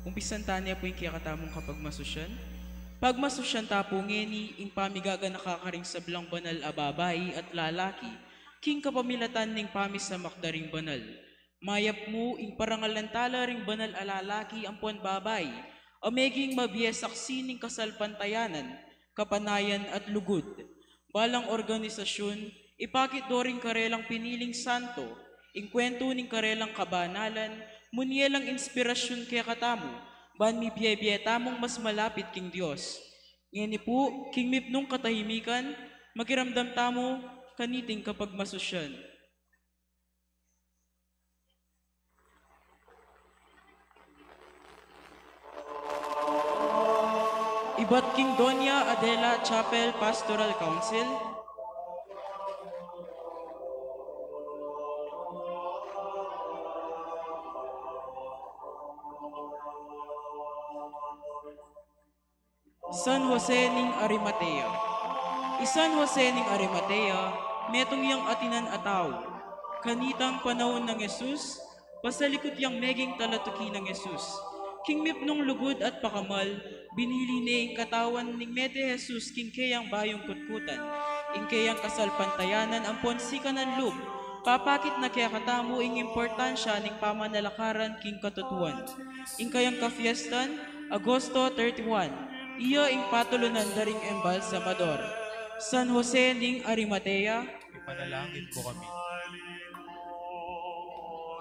Umpisan tanya po yung kiyakatamong kapag masusyan. Pag masusyan tapo ngeni, ing pamigaga nakakaring sablang banal ababay at lalaki, king kapamilatan ning pamis sa makdaring banal. Mayap mo ing parangalantala ring banal alalaki ang puan babay, ameging mabiyesaksi ning kasalpantayanan, kapanayan at lugod. Balang organisasyon, ipakit do ring karelang piniling santo, ing kwento ning karelang kabanalan, munyelang inspirasyon kaya katamu, ban mi biye tamong mas malapit king Dios. Ngeni po, king mipnong katahimikan, makiramdam tamo kaniting kapag masusyan. Ibat King Donya Adela Chapel Pastoral Council, San Jose ning Arimatea. Isan Jose ning Arimatea, metong yang atinan ataw. Kanitang panahon ng Yesus, pasalikot yang meging talatuki ng Yesus. King mipnong lugod at pakamal, binili ni ing katawan ning mete Jesus king kayang bayong kutkutan. Ing kayang kasalpantayanan ang ponsika ng lub, papakit na kaya katamu ing importansya ning pamanalakaran king katutuan. Ing kayang kafiestan, Agosto 31, iyo ing patulunan daring embalsamador. San Jose ning Arimatea, Ipanalangin mo kami.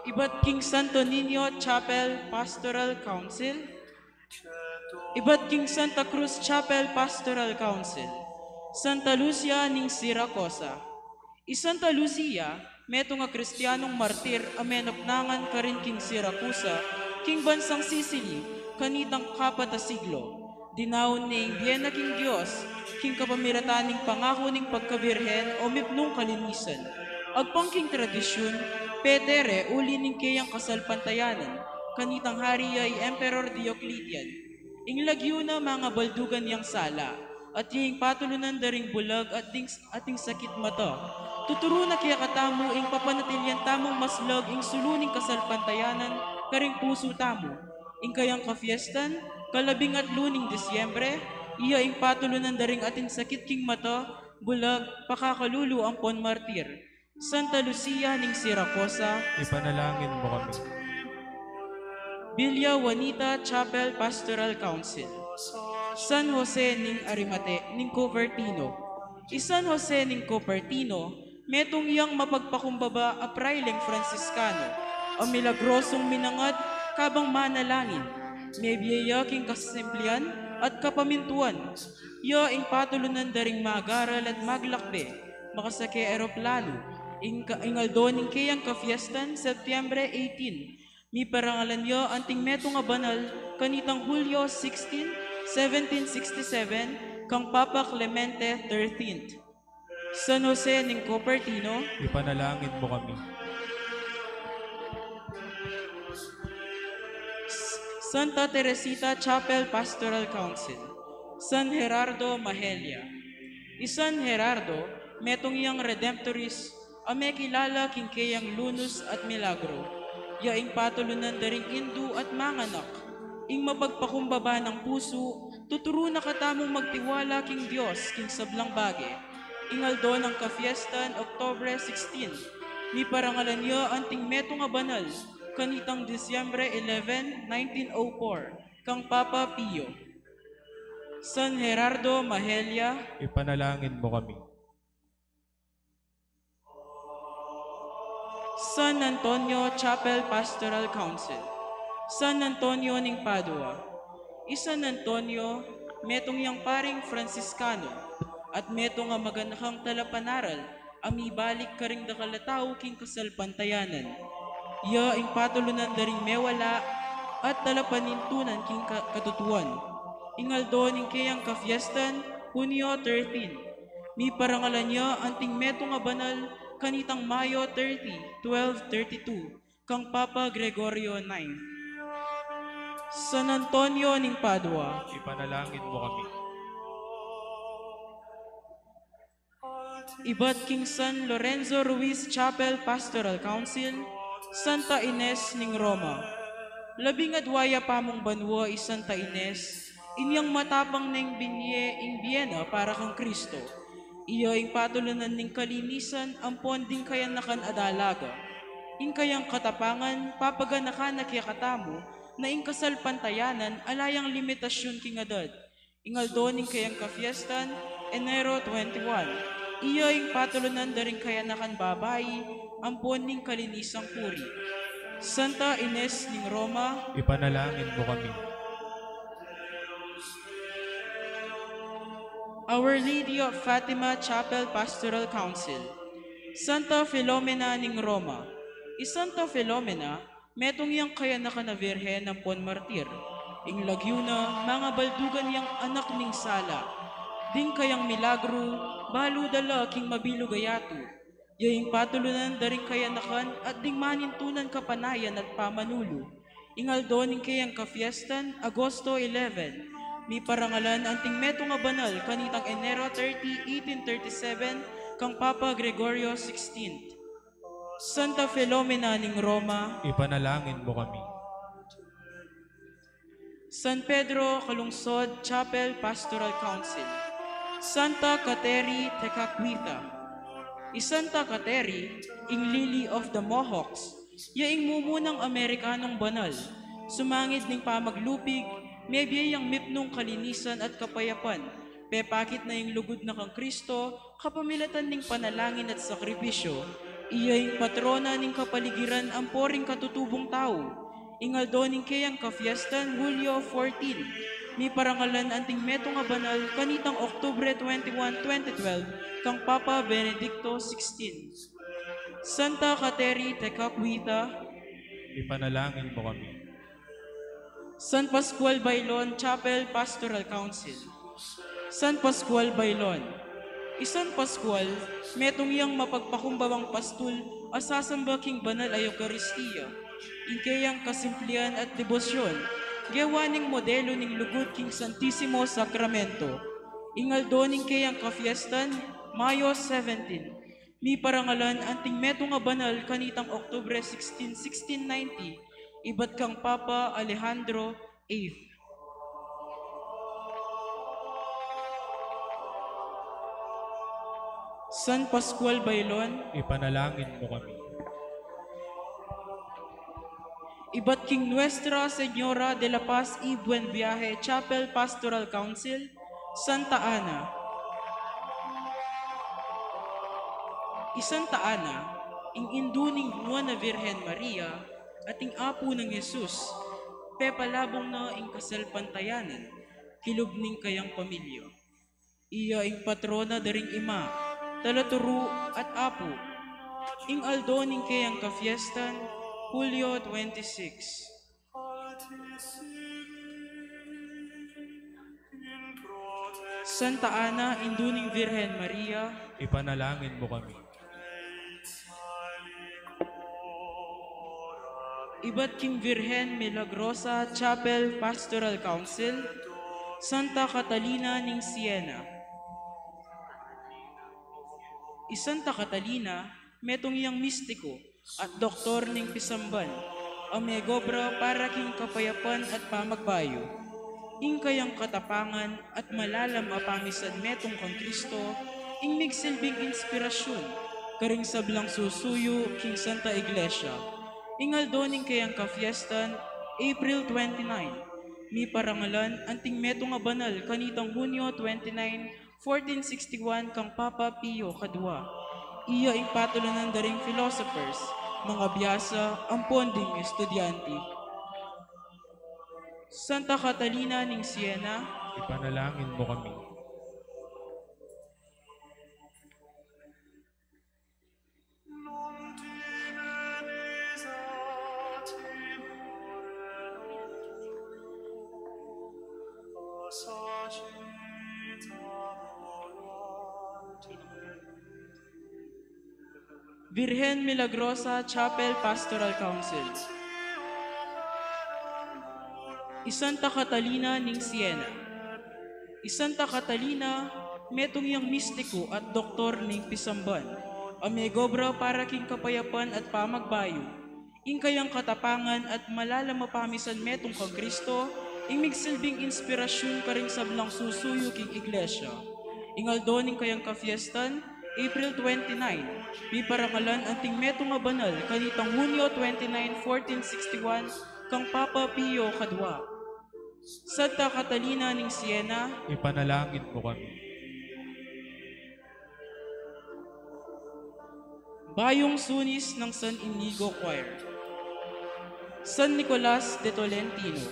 Ibat King Santo Niño Chapel Pastoral Council, Ibat King Santa Cruz Chapel Pastoral Council, Santa Lucia ning Siracosa. Santa Lucia, meto nga Kristiyanong martir amenopnangan karin king Siracusa, king bansang Sicily, kanitang kapata siglo. Dinawon ning biyena king Dios, king kapamirataning pangako ning pagkabirhen o mipnong kalinisan. Agpang king tradisyon, pedere uli ning kayang kasalpantayanan, kanitang hari ay Emperor Diocletian. Ing lagyo na mga baldugan yang sala, at yung patulunan daring bulag at ating sakit mata. Tuturo na kaya katamu ing papanatilyan tamong maslog ing suluning kasalpantayanan, karing puso tamo. Ing kayang kafiestan, kalabing at luning Disyembre, iya ing patulunan daring ating sakit king mata, bulag, pakakalulu ang pon martir. Santa Lucia ning Siracosa, Ipanalangin mo kami. Villa Juanita Chapel Pastoral Council, San Jose ning ning Cupertino. San Jose ning Cupertino, metong iyang mapagpakumbaba a praileng Franciscano, ang milagrosong minangad kabang manalangin, may biyaya king kasimplian at kapamintuan. Iyo ing patulunan daring magaral at maglakbe, makasake aeroplano, ingaldo ning kayang kafiestan Setyembre 18, mi parangalan yo anting meto nga banal kanitang Hulyo 16, 1767 kang Papa Clemente 13th. San Jose ning Cupertino, Ipanalangin mo kami. Santa Teresita Chapel Pastoral Council, San Gerardo Mahelia. San Gerardo, metong iyang Redemptoris, ame kilala king kayang lunus at milagro. Yaing patulunan daring Hindu at manganak, ing mapagpakumbaba ng puso, tuturo na katamong magtiwala king Diyos king sablang bage. Ingaldo ng kafiestan Oktobre 16, mi parangalan yo anting meto nga banal, kanitang Disyembre 11, 1904, kang Papa Pio. San Gerardo Mahelia, Ipanalangin mo kami. San Antonio Chapel Pastoral Council, San Antonio ning Padua. San Antonio, metong yang paring Franciscano, at meto nga maganakang talapanaral, amibalik karing dakalataw king kasalpantayanan. Ya ing patulunan daring mewala, at talapanintunan king katutuan. Ingaldo ning kayang kafiestan, Hunyo 13, mi parangalan niya anting meto nga banal, kanitang Mayo 30, 1232, kang Papa Gregorio 9. San Antonio ning Padua, Ipanalangin mo kami. Ibat King San Lorenzo Ruiz Chapel Pastoral Council, Santa Ines ning Roma. Labing adwaya pamong banwa Santa Ines, inyang matapang ning ing Biena para kang Kristo. Iyo ing patulunan ning kalinisan, ampon ding kayan nakan adalaga. Ing kayang katapangan, papaganakan na katamo, na ing kasal pantayanan, alayang limitasyon kingadad. Ingaldo ning kayang kafiestan, Enero 21. Iyo ing patulunan da rin kaya nakan babayi, ampon ning kalinisang puri. Santa Ines ning Roma, Ipanalangin mo kami. Our Lady of Fatima Chapel Pastoral Council, Santa Filomena ning Roma. Santa Filomena, metong yang kaya na Virhen ng Pon Martir. Ing Laguna, mga baldugan yang anak ning Sala. Ding kayang milagro, balo dala king mabilugayatu. Yaing patulunan daring kayanakan at ding manintunan kapanayan at pamanulo. Ingaldo ning kayang kafiestan, Agosto 11. Mi parangalan anting meto nga banal kanitang Enero 30, 1837 kang Papa Gregorio 16. Santa Filomena ning Roma, Ipanalangin mo kami. San Pedro Calungsod Chapel Pastoral Council, Santa Kateri Tekakwitha. Santa Kateri, ing Lily of the Mohawks, yaing mumunang Amerikanong banal, sumangid ning pamaglupig, may biyayang mipnong kalinisan at kapayapan, pepakit na ing lugod na kang Kristo, kapamilatan ning panalangin at sakripisyo, iyaing patrona ning kapaligiran ang poring katutubong tao, ingaldo ning kayang kafiestan Hulyo 14, mi parangalan anting meto nga banal kanitang Oktubre 21, 2012 kang Papa Benedicto 16. Santa Kateri Tekakwitha, Ipanalangin mo kami. San Pascual Bailon Chapel Pastoral Council, San Pascual Bailon. Isan Pascual, metong yang mapagpakumbawang pastul asasamba king banal ay Eucharistia, inkayang kasimplian at debosyon, gawaning modelo ning lugod king Santissimo Sacramento. Ingaldo ning kayang kafiestan, Mayo 17. Mi parangalan anting meto nga banal kanitang Oktubre 16, 1690, ibat kang Papa Alejandro VIII. San Pascual Bailon, Ipanalangin mo kami. ibat king Nuestra Señora de la Paz y Buen Viaje Chapel Pastoral Council, Santa Ana. Santa Ana, ing induning Nuana Virgen Maria, at ing apo ng Jesus, pepalabong na ing kasalpantayanan, kilub ning kayang pamilya. Iya ing patrona daring ima, talaturo at apo, ing aldo ning kayang kafiestan, Hulyo 26. Santa Ana, induning Virgen Maria, Ipanalangin mo kami. ibat king Virgen Milagrosa Chapel Pastoral Council, Santa Catalina ning Siena. Santa Catalina, metong yang mistiko at doktor ning pisamban, amegobra para king kapayapan at pamagbayo. Ing kayang katapangan at malalam apamisan metong kang Kristo, ing migsilbing inspirasyon, karing sablang susuyo king Santa Iglesia. Ingaldo ning kayang kafiestan, April 29, mi parangalan anting meto nga banal kanitang Hunyo 29, 1461 kang Papa Pio II. Iya ing patulunan daring philosophers, mga biyasa, ampon ding estudyante. Santa Catalina ning Siena, Ipanalangin mo kami. Virgen Milagrosa Chapel Pastoral Council, Santa Catalina ning Siena. Santa Catalina, metong yang mistiko at doktor ning pisamban, amegobra para king kapayapan at pamagbayo. ing kayang katapangan at malalamapamisan metong kang Kristo, ing migsilbing inspirasyon ka ring sablang susuyo king iglesia. Ingaldo ning kayang kafiestan, April 29, mi parangalan anting meto nga banal kanitang Hunyo 29, 1461 kang Papa Pio Kadwa. Santa Catalina ning Siena, Ipanalangin mo kami. Bayong Sunis ng San Inigo Choir. San Nicolas de Tolentino.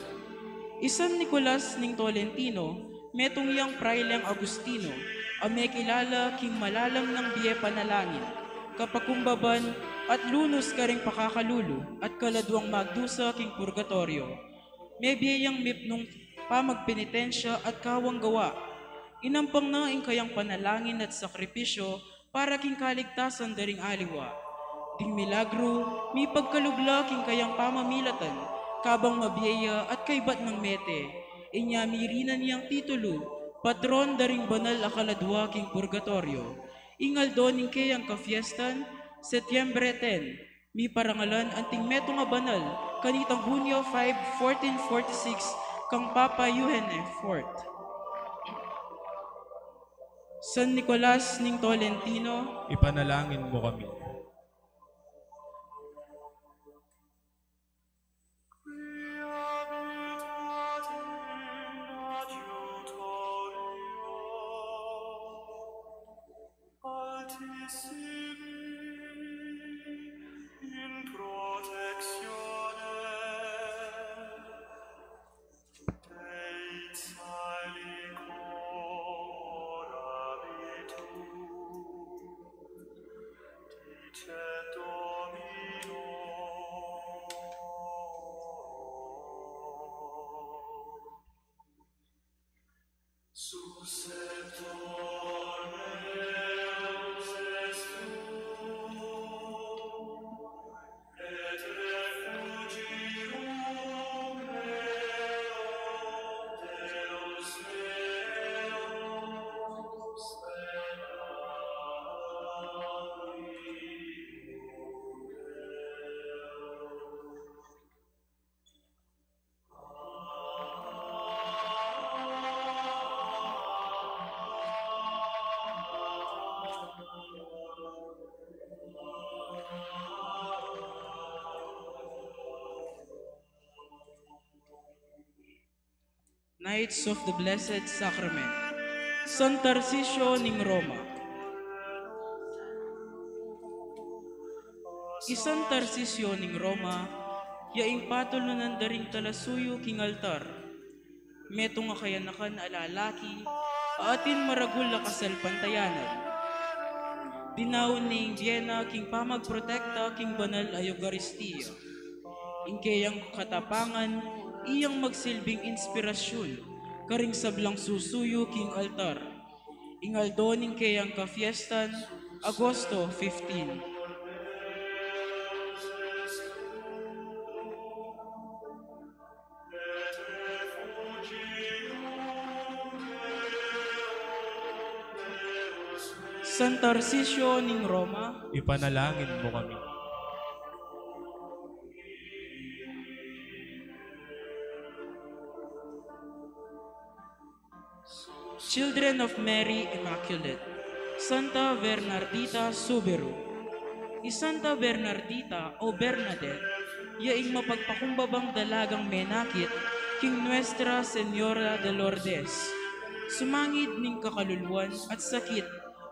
Isan Nicolas ning Tolentino, metong iyang praileng Agustino, may kilala king malalam ng biye panalangin, kapakumbaban at lunos ka ring pakakalulu at kaladwang magdusa king purgatorio. May biyayang mipnong pamagpenitensya at kawang gawa. Inampang na ing kayang panalangin at sakripisyo para king kaligtasan daring aliwa. Ding milagro, mi pagkalubla king kayang pamamilatan, kabang mabiyaya at kaibat ng mete. Inya mirinan niyang titulo, patron daring banal akaladwa king purgatorio. Ingaldo ning kayang kafiestan, Setyembre 10, mi parangalan anting meto nga banal, kanitang Hunyo 5, 1446, kang Papa Eugene IV. San Nicolas ning Tolentino, Ipanalangin mo kami. Knights of the Blessed Sacrament. San Tarcisio ning Roma. Isan Tarcisio ning Roma, yaing patulunan daring talasuyo king altar. Meto nga kayanakan alalaki, atin maragul na kasalpantayanan. Dinaw ning Vienna king pamagprotekta king banal a Eucharistia. Ingkayang katapangan, iyang magsilbing inspirasyon, karing sablang susuyo king altar. Ingaldo ning kayang kafiestan, Agosto 15. San Tarcisio ning Roma, Ipanalangin mo kami. Children of Mary Immaculate, Santa Bernardita Subiru. Santa Bernardita o Bernadette, yaing mapagpakumbabang dalagang menakit, king Nuestra Señora de Lourdes. Sumangid ning kakaluluan at sakit,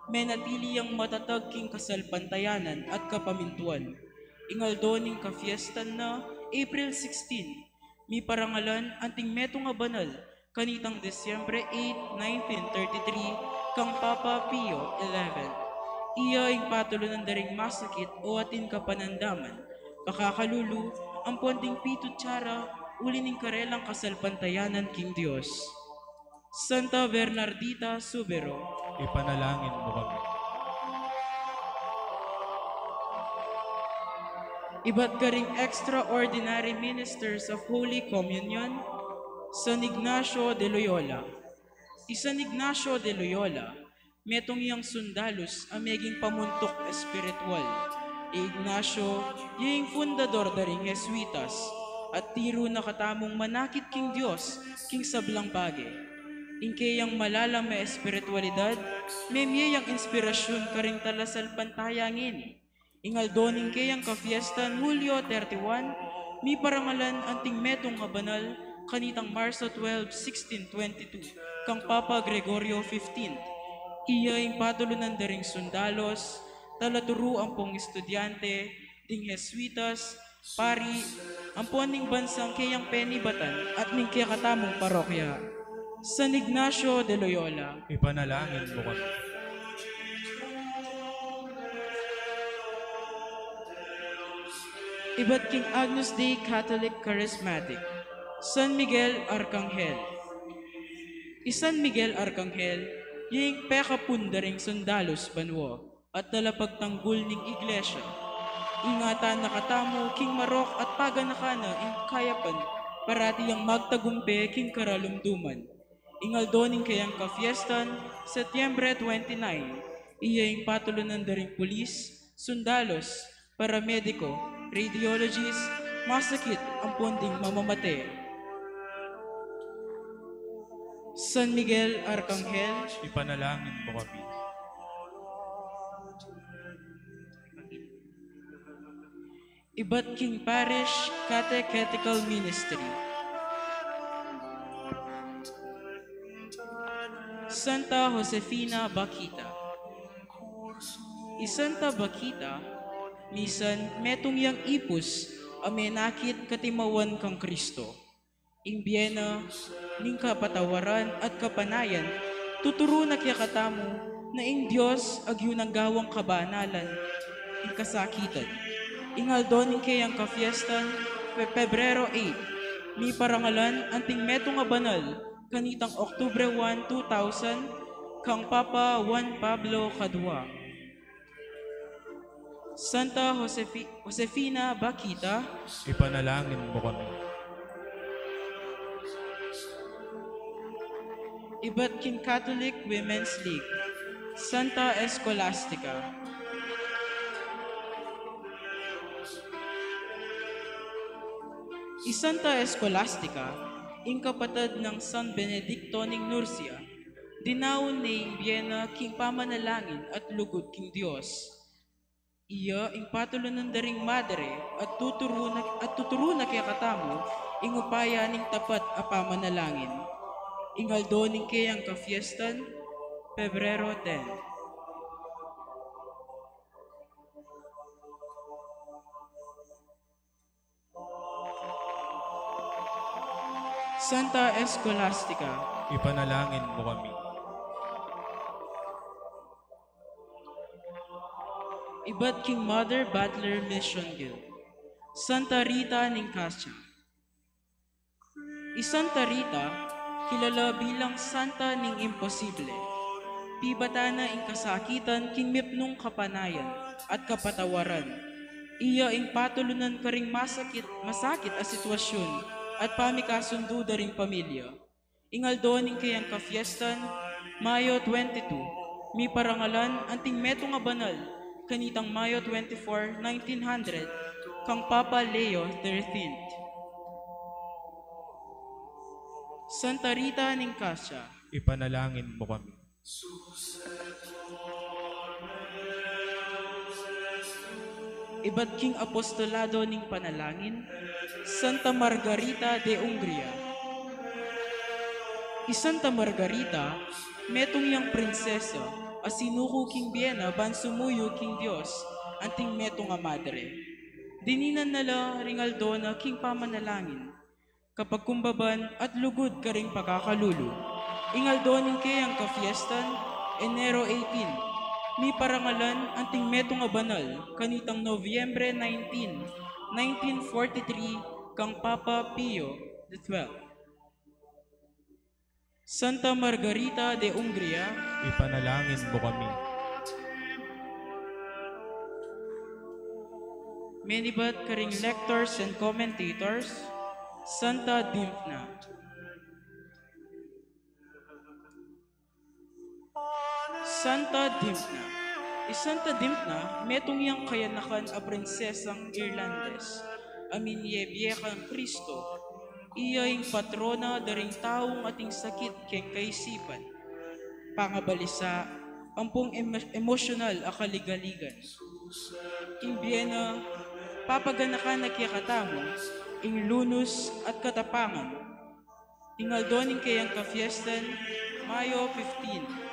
menatili ang matatag king kasalpantayanan at kapamintuan. Ingaldo ning kafiestan na April 16, mi parangalan anting meto nga banal, kanitang Desyembre 8, 1933, kang Papa Pio XI. Iya ing patulunan daring masakit o atin kapanandaman, pakakalulu, ang puanding pito tsara, uli ning karelang kasalpantayanan king Dios. Santa Bernardita Subero, Ipanalangin mo kami. Iba't karing extraordinary ministers of Holy Communion, San Ignacio de Loyola. San Ignacio de Loyola, metong iyang sundalos ang meging pamuntok espiritual. Ignacio, yung fundador daring Jesuitas, at tiro na katamong manakit king Diyos, king sablang bage. Ingkayang malalang may espiritualidad, may miyayang inspirasyon karing talasal pantayangin. Ingaldoning kayang kafiestan Hulyo 31, mi parangalan anting metong nga banal, kanitang Marso 12, 1622, kang Papa Gregorio 15. Iya'y patulunan daring sundalos, talaturo ang pong estudyante, ding Jesuitas, pari, ang ning bansang kayang penibatan at ning kaya katamong parokya. San Ignacio de Loyola, Ipanalangin mo kami. Iba't King Agnus Dei Catholic Charismatic, San Miguel Arcangel. Isan Miguel Arcangel, yung pekapundaring sundalos banwo at talapagtanggol ning iglesia. Ingatan nakatamo king marok at paganakana ing kayapan parati ang magtagumpe king karalumduman. Ingaldoning kayang kafiestan, Setyembre 29, iyang patulunan daring pulis, sundalos, paramediko, radiologist, masakit ang ponding mamamate. San Miguel Arcangel, Ipanalangin mo kami. Iba't King Parish Catechetical Ministry, Santa Josefina Bakita. Isanta Bakita, misan metong yang ipus amenakit katimawan kang Kristo. Imbyena, ning kapatawaran at kapanayan, tuturo na kaya katamo na ing Diyos agyun ang gawang kabanalan, ing kasakitan. Ingaldon ning kayang kafiestan, Pebrero 8, mi parangalan anting meto nga banal, kanitang Oktubre 1, 2000, kang Papa Juan Pablo Kadwa. Santa Josefina Bakita, Ipanalangin mo kami. Iba't King Catholic Women's League, Santa Escolastica. Isanta Escolastica, ing kapatid ng San Benedicto ning Nurcia, dinawon ni Imbyena king pamanalangin at lugod king Dios. Iya ing patulunan daring madre at tuturo na kaya katamo ing upaya ning tapat a pamanalangin. Ingaldo ning kayang kafiestan, Pebrero 10. Santa Escolastica, Ipanalangin mo kami. Iba't King Mother Butler Mission Guild, Santa Rita Nincassia. Isanta Rita, kilala bilang Santa ning Imposible. Pibatana ing kasakitan king mipnong kapanayan at kapatawaran. Iya ing patulunan karing masakit a sitwasyon at pamikasundo daring pamilya. Ingaldo ning kayang kafiestan, Mayo 22, mi parangalan anting meto nga banal, kanitang Mayo 24, 1900, kang Papa Leo XIII. Santa Rita Nincassia, Ipanalangin mo kami. Iba't King Apostolado ning Panalangin, Santa Margarita de Hungria. Isanta Margarita, metong yang prinsesa, asinuko king Biena ban sumuyo king Dios, anting metong nga madre. Dininan nala ringaldona king pamanalangin, kapag kumbaban at lugod ka ring pagkakalulu. Ingaldoning kayang kafiestan, Enero 18, mi parangalan anting meto nga banal, kanitang Nobyembre 19, 1943, kang Papa Pio XII. Santa Margarita de Hungria, Ipanalangin mo kami. menibat karing lectors and commentators, Santa Dimphna. Santa Dimphna, Isanta dimpna, metong yang kayanakan a prinsesang Irlandes, aminye biyekan Kristo, iyay patrona daring taong ating sakit keng kaisipan, pangabalisa, ampong emosyonal a kaligaligan. King Biena, papaganakan na kiyakatamo, ing lunos at katapangan, ingaldoning kayang ka-fiestan, Mayo 15.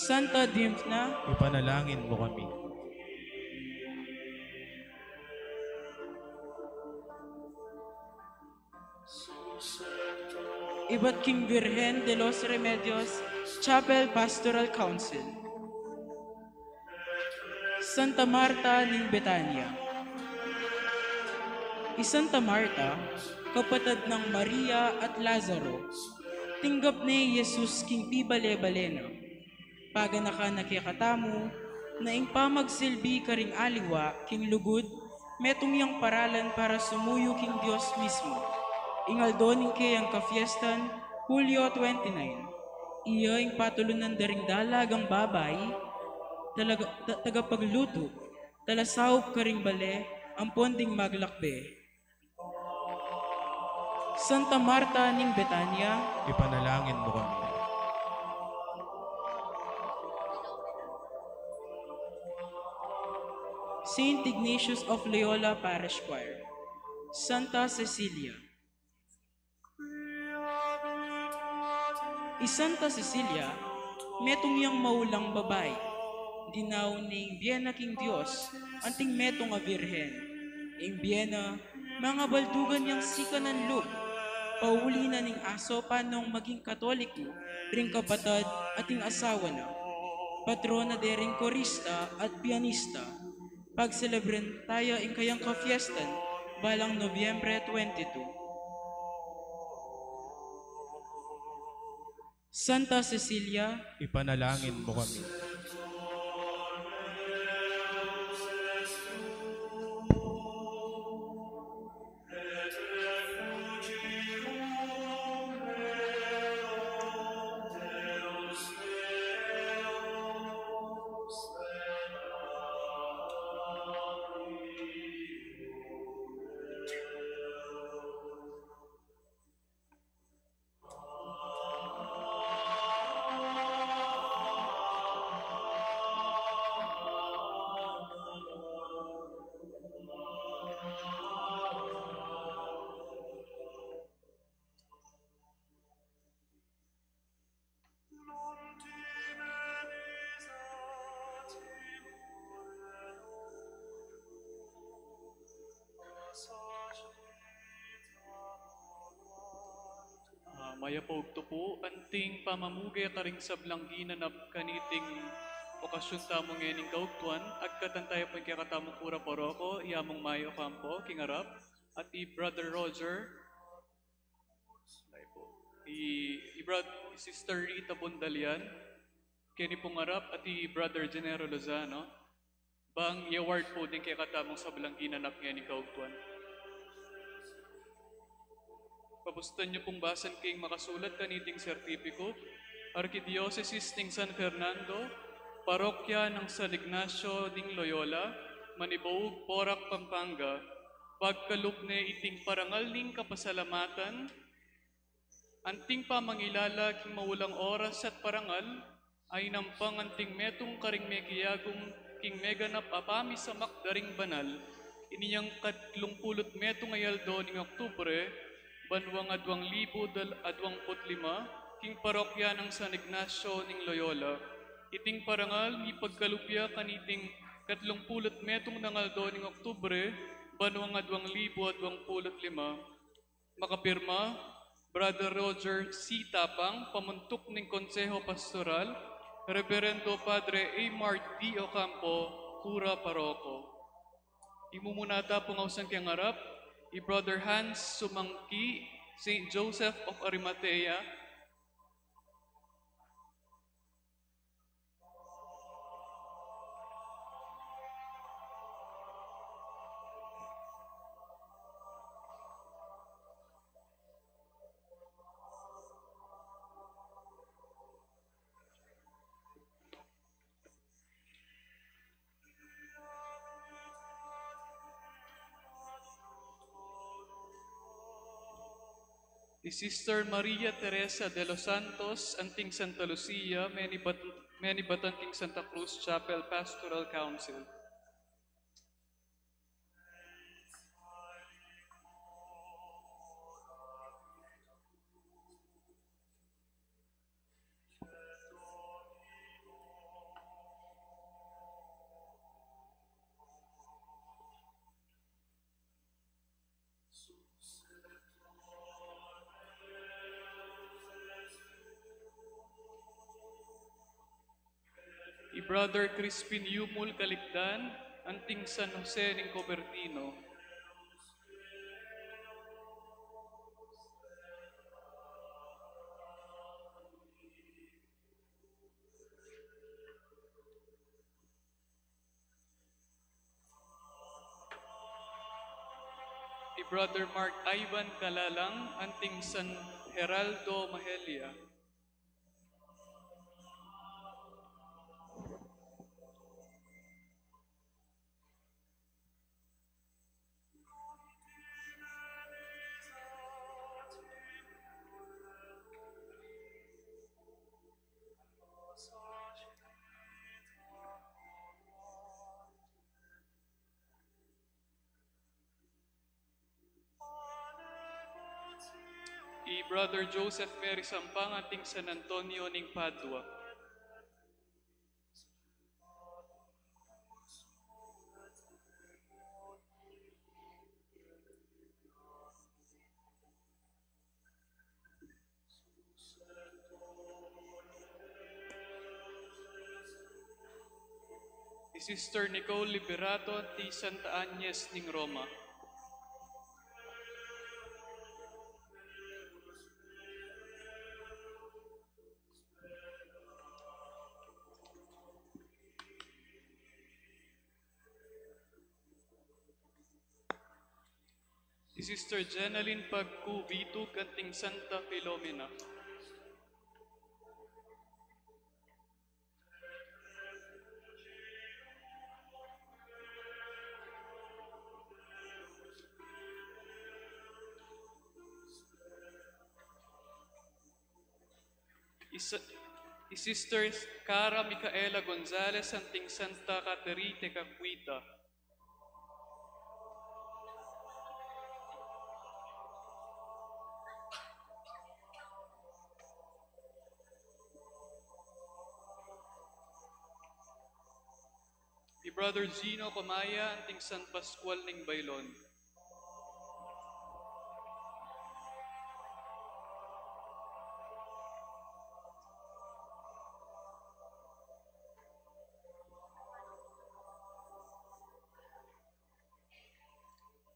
Santa Dimphna, Ipanalangin mo kami. Iba't King Virgen de los Remedios, Chapel Pastoral Council. Santa Marta ning Betania. Isanta Marta, kapatid ng Maria at Lazaro, tinggap ni Jesus king pibale-balena. Paganaka nakikatamo, na ing pamagsilbi karing aliwa, king lugod, metong yang paralan para sumuyo king Diyos mismo. Ingaldoning kayang ka-fiestan, Hulyo 29. Iya ing patulunan daring dalagang babay, tagapagluto, talasawop karing bale, ang ponding maglakbe. Santa Marta ning Betania, Ipanalangin mo kami. Saint Ignatius of Loyola Parish Choir. Santa Cecilia. Isanta Cecilia, metong yang maulang babay, dinaw ning Biena king Dios, anting metong a Virhen. Ing Biena, mga baldugan yang sika ng loob, pauli na ning aso panong maging katoliko, ring kapatad ating asawa na. Patrona de ring korista at pianista, pagselebren tayo ing kayang ka-fiestan, balang Nobyembre 22. Santa Cecilia, Ipanalangin mo kami. Mayapog to po, anting pamamuge karing sablangginan na kaniting okasyon tamong ngening kaugtuan, agkatantay po kakatamong pura poroko, iamong mayo kampo, kingarap, at Brother Roger, Sister Rita Bundalian, kini pongarap, at Brother Genero Lozano, bang i-award po din kakatamong sablangginan na ngening kaugtuan. Pabustan niyo pong basan kayong makasulat kaniting sertipiko, Arkidiocese ng San Fernando, Parokya ng San Ignacio ng Loyola, Maniboog, Porac, Pampanga, pagkalupne iting parangal ning kapasalamatan, anting pamangilala king maulang oras at parangal, ay nampang anting metong karing megiyagong king meganap apami sa makdaring banal, iniyang 30 metong ayaldo ning Oktubre, banwang adwang libo adwang putlima, king parokya ng San Ignacio ning Loyola. Iting parangal, ni pagkalupya kaniting 30 metong nangaldo ning Oktubre, banwang adwang libo adwang pulot lima. Makapirma, Brother Roger C. Tapang, pamuntok ning Konseho Pastoral, Reverendo Padre A. Mart D. Ocampo, Pura Paroko. Imumunata po ngausan kayang harap, Brother Hans Sumangki, St. Joseph of Arimathea, Ni Sister Maria Teresa de los Santos, Anting Santa Lucia, Menibatan King Santa Cruz Chapel Pastoral Council. Brother Crispin Yumul Calicdan, Anting San Jose ng Cobertino. Brother Mark Ivan Calalang, Anting San Geraldo Mahelia. Brother Joseph Mary Sampang, Anting San Antonio ng Padua. Sister Nicole Liberato, Anting Santa Agnes ng Roma. Sister Jenaline Pagcubitug, Anting Santa Filomena. Sister Cara Micaela Gonzalez, Anting Santa Caterite Caquita. Brother Gino Comaya, Anting San Pascual ng Bailon.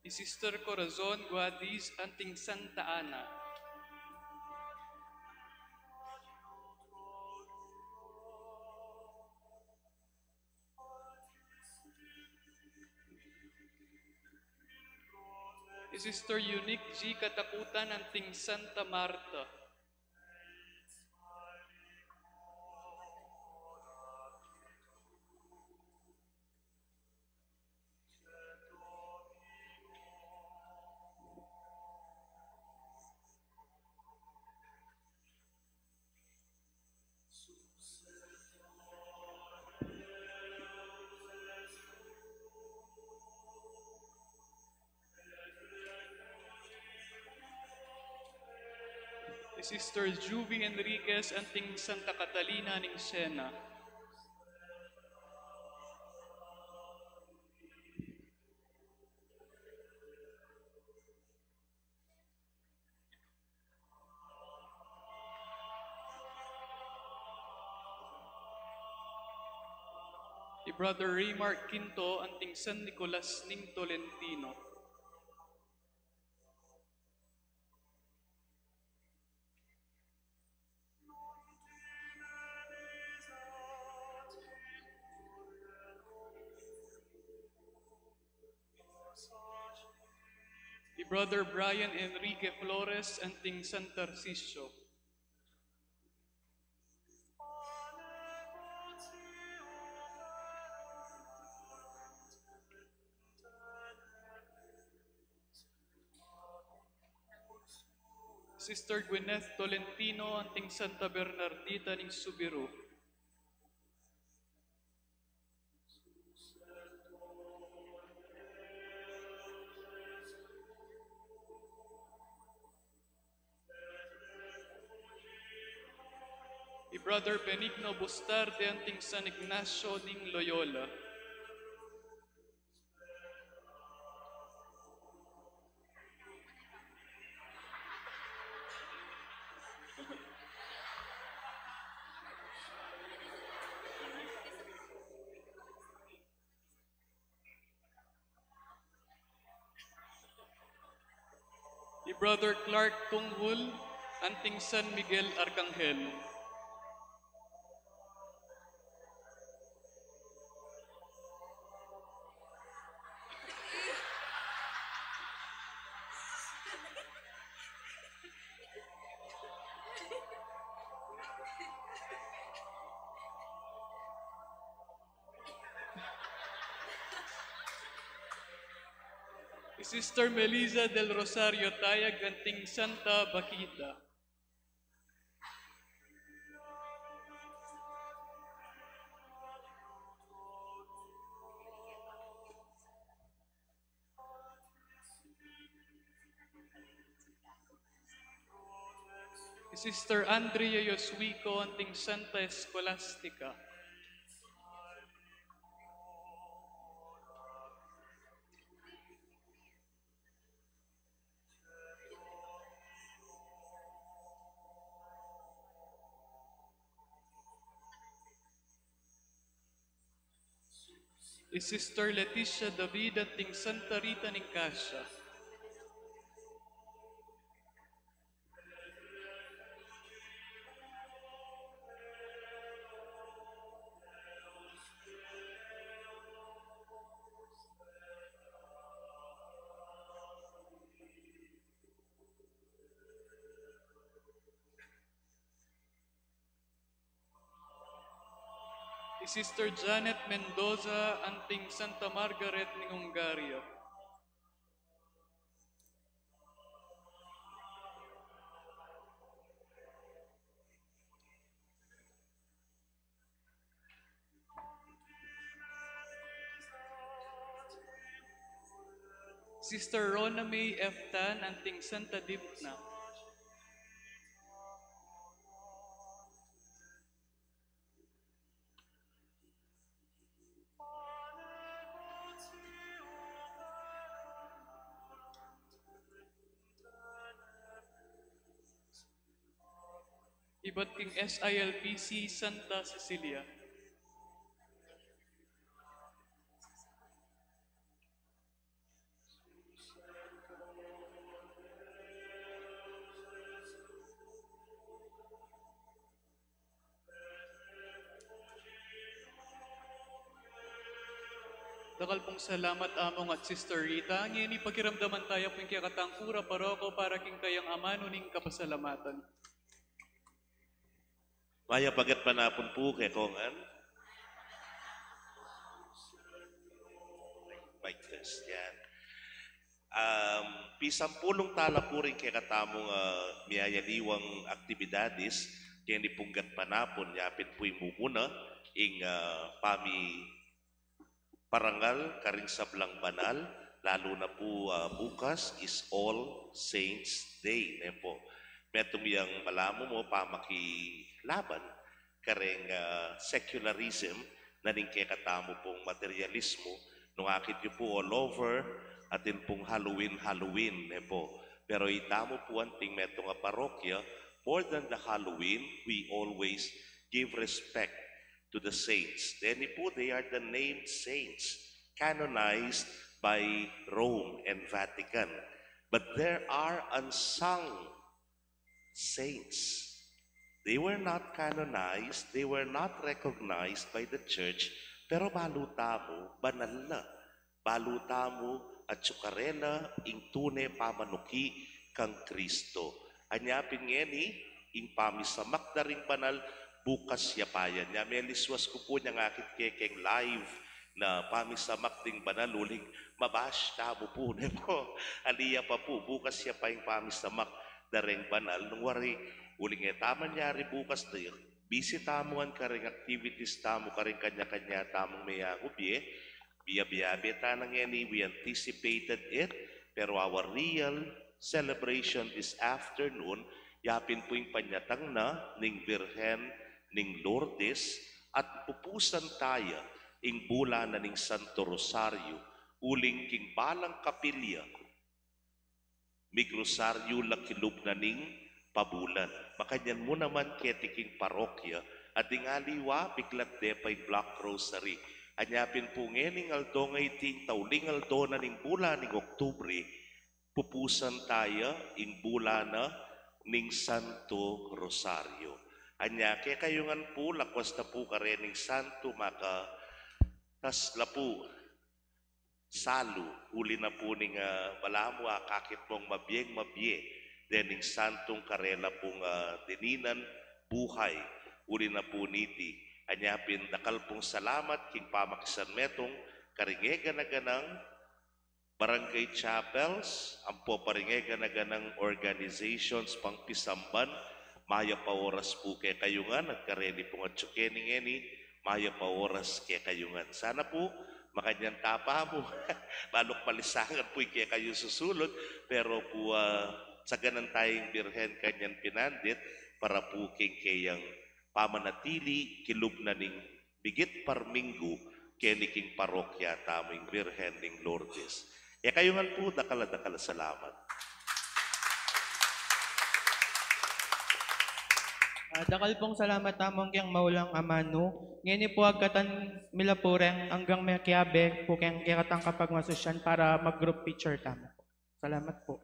Sister Corazon Guadiz, Anting Santa Ana. Sister Unique G. Katakutan, Anting Santa Marta. Sister Juvie Enriquez, Anting Santa Catalina ng Siena. Brother Raymark Quinto, Anting San Nicolas ng Tolentino. Brother Brian Enrique Flores, Anting San Tarcisio. Sister Gwyneth Tolentino, anting Santa Bernardita ning Subiru. Brother Benigno Bustarde, anting San Ignacio ning Loyola. Brother Clark Tunghul, anting San Miguel Arcangel. Sister Melisa del Rosario Tayag, anting Santa Bakita. Sister Andrea Yoswico, anting Santa Escolastica. Sister Leticia David, anting Santa Rita ning Cassia. Sister Janet Mendoza, anting Santa Margaret ning Hungaria. Sister Rona May F. Tan, anting Santa Dipna. Ibat king SILPC Santa Cecilia. Dakal pong salamat among at Sister Rita. Ngayon ipakiramdaman tayo po yung kiyakatangkura paroko para king kayang amano ning kapasalamatan. Maya pagat panapon po kay Kongan. Mic test, yan. Pisampulong tala po rin kay katamong miyayaliwang aktibidades kaya ni punggat panapon, yapit po yung mukuna ing pami parangal karing sablang banal, lalo na po bukas is All Saints Day. Po. Metong yung malamo mo pamakilaban karing secularism na rin kaya katamo pong materialismo nung akit nyo po all over atin pong Halloween po. Pero itamo po anting metong parokya, more than the Halloween, we always give respect to the saints. Then po, they are the named saints, canonized by Rome and Vatican. But there are unsung saints. They were not canonized, they were not recognized by the church, pero balutamo, banal na. Balutamo at sukarela, ing tune pamanuki kang Kristo. Anyapin ngeni, ing pamisamak na ring banal, bukas yapayan niya. May liswas ko po niya ngakit kekeng live na pamisamak ding banal uling mabash tamo po. Aliya pa po, bukas siya pa yung pamisamak dareng banal nung wari uling taman yari bukas tayo busy tamuan ka rin activities tamo ka rin kanya-kanya tamong mayang ubye biya-biyabe tanang yani we anticipated it pero our real celebration this afternoon yapin po yung panyatang na ning Birhen ning Lourdes at pupusan tayo ing bula na ning Santo Rosario uling king balang kapilya mig Rosario lakilub na ning pabulan. Makanyan mo naman ketiking parokya at ingaliwa biglat depay Black Rosary. Anyapin po ngening aldo ngay ting tauling aldo na ning bula ning Oktubre pupusan tayo ing bula na ning Santo Rosario. Anya kaya kayungan po lakwas na po karening Santo maka tas lapu salu uli na po ning balamu kakit mong mabiyeng mabye dening santong karela pong dininan buhay uli na po niti anyapin dakal pong salamat king pamakisan metong karingega na ganang barangay chapels ampo paringega na ganang organizations pang pisamban maya pa oras po kay kayungan at kareli pong at tsukeni maya pa oras kay kayungan sana po makanyang tapa mo, balok palisangan po kaya kayo susulod, pero po sa ganan tayong Birhen kanyang pinandit para po kayang pamanatili kilub na ning bigit parminggo keniking parokya taming Birhen ning Lourdes. E kayo nga po, dakala salamat. Dakal pong salamat tamong kayang maulang amano. Ngayon po agkatan milapureng hanggang may kiabe po kayang kikatang kapag masusyan para mag-group picture tamo. Salamat po.